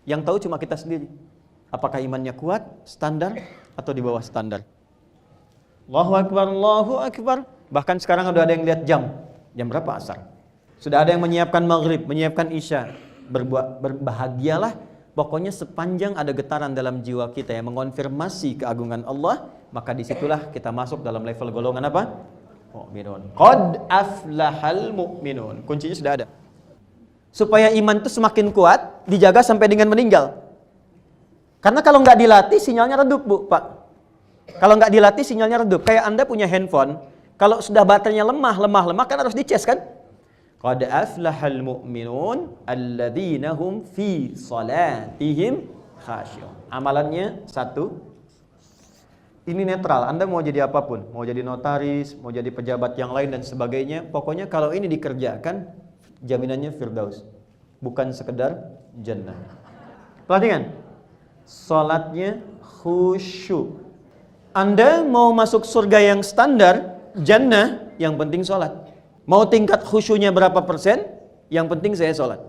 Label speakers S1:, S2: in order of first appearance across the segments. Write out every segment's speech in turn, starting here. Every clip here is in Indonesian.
S1: Yang tahu cuma kita sendiri. Apakah imannya kuat, standar, atau di bawah standar. Allahu Akbar, Allahu Akbar. Bahkan sekarang udah ada yang lihat jam. Jam berapa asar? Sudah ada yang menyiapkan maghrib, menyiapkan isya. Berbahagialah. Pokoknya sepanjang ada getaran dalam jiwa kita yang mengonfirmasi keagungan Allah, maka disitulah kita masuk dalam level golongan apa? Mu'minun. Qad aflahal mu'minun. Kuncinya sudah ada. Supaya iman itu semakin kuat, dijaga sampai dengan meninggal. Karena kalau nggak dilatih, sinyalnya redup, Bu, Pak. Kalau nggak dilatih, sinyalnya redup. Kayak Anda punya handphone, kalau sudah baterainya lemah, kan harus dicas kan? Qad aflahal mu'minun alladzina hum fi salatihim khashi'un. Amalannya satu. Ini netral. Anda mau jadi apapun, mau jadi notaris, mau jadi pejabat yang lain dan sebagainya. Pokoknya kalau ini dikerjakan, jaminannya firdaus. Bukan sekedar jannah. Perhatikan. Salatnya khusyuk. Anda mau masuk surga yang standar, jannah, yang penting salat. Mau tingkat khusyuknya berapa persen? Yang penting saya sholat.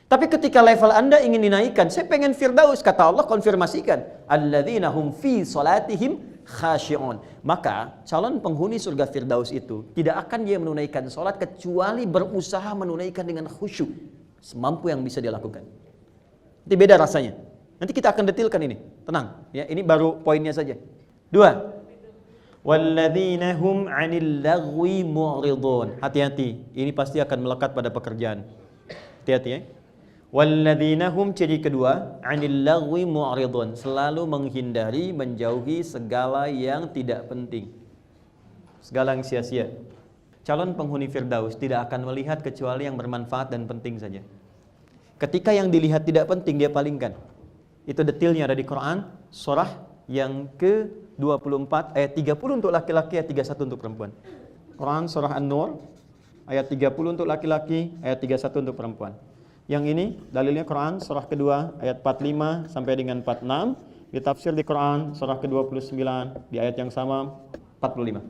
S1: Tapi ketika level Anda ingin dinaikkan, saya pengen firdaus, kata Allah konfirmasikan, alladzina hum fi salatihim khashi'un. Maka calon penghuni surga firdaus itu tidak akan dia menunaikan sholat kecuali berusaha menunaikan dengan khusyuk, semampu yang bisa dia lakukan. Itu beda rasanya. Nanti kita akan detilkan ini. Tenang, ya, ini baru poinnya saja. 2. Walladzina hum 'anil lagwi mu'ridun. Hati-hati, ini pasti akan melekat pada pekerjaan. Hati-hati ya. Walladzina hum, ciri kedua, 'anil lagwi mu'ridun, selalu menghindari, menjauhi segala yang tidak penting. Segala yang sia-sia. Calon penghuni firdaus tidak akan melihat kecuali yang bermanfaat dan penting saja. Ketika yang dilihat tidak penting, dia palingkan. Itu detailnya ada di Quran, surah yang ke-24 ayat 30 untuk laki-laki, ayat 31 untuk perempuan. Quran surah An-Nur ayat 30 untuk laki-laki, ayat 31 untuk perempuan. Yang ini dalilnya Quran surah kedua ayat 45 sampai dengan 46, ditafsir di Quran surah ke-29 di ayat yang sama 45.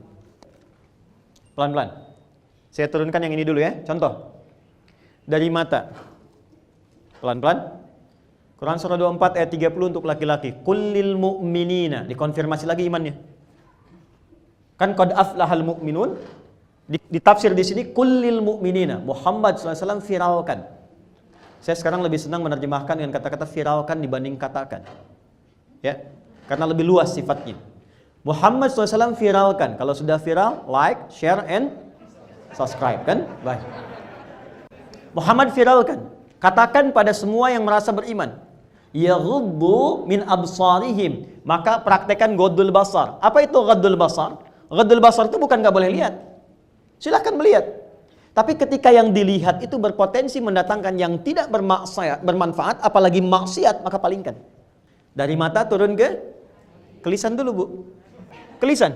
S1: Pelan-pelan. Saya turunkan yang ini dulu ya. Contoh. Dari mata. Pelan-pelan. Quran surah 24 ayat 30 untuk laki-laki. Kullil mu'minina, dikonfirmasi lagi imannya. Kan qad aflahal mu'minun, ditafsir di sini kullil mu'minina. Muhammad SAW viralkan. Saya sekarang lebih senang menerjemahkan dengan kata-kata viralkan dibanding katakan. Ya, karena lebih luas sifatnya. Muhammad SAW viralkan. Kalau sudah viral, like, share, and subscribe kan? Baik. Muhammad viralkan. Katakan pada semua yang merasa beriman, yaghuddu min absarihim, maka praktekkan ghaddul basar. Apa itu ghaddul basar? Ghaddul basar itu bukan nggak boleh lihat. Silahkan melihat. Tapi ketika yang dilihat itu berpotensi mendatangkan yang tidak bermanfaat, apalagi maksiat, maka palingkan. Dari mata turun ke lisan dulu, Bu. Ke lisan.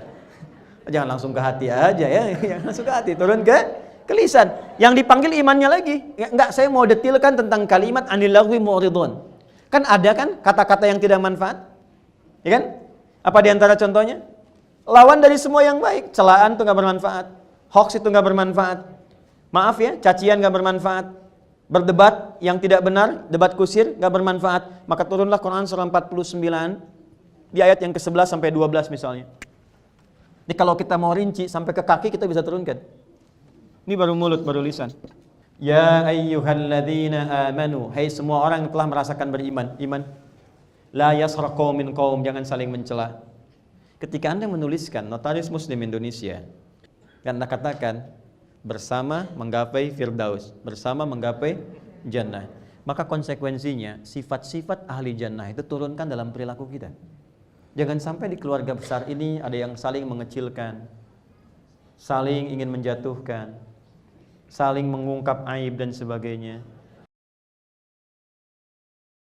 S1: Jangan langsung ke hati aja ya. Jangan langsung ke hati, turun ke lisan. Yang dipanggil imannya lagi. Enggak, saya mau detilkan tentang kalimat anil lagwi mu'ridun. Kan ada kan kata-kata yang tidak manfaat? Ya kan? Apa diantara contohnya? Lawan dari semua yang baik. Celaan itu enggak bermanfaat. Hoax itu enggak bermanfaat. Maaf ya, cacian enggak bermanfaat. Berdebat yang tidak benar, debat kusir enggak bermanfaat. Maka turunlah Quran surah 49 di ayat yang ke-11 sampai 12 misalnya. Jadi kalau kita mau rinci sampai ke kaki kita bisa turunkan. Ini baru mulut, baru lisan. Ya ayyuhalladzina amanu, hai semua orang yang telah merasakan beriman, iman. La yasra qaumin qaum, jangan saling mencela. Ketika Anda menuliskan Notaris Muslim Indonesia, Anda katakan bersama menggapai firdaus, bersama menggapai jannah, maka konsekuensinya sifat-sifat ahli jannah itu turunkan dalam perilaku kita. Jangan sampai di keluarga besar ini ada yang saling mengecilkan, saling ingin menjatuhkan, saling mengungkap aib dan sebagainya.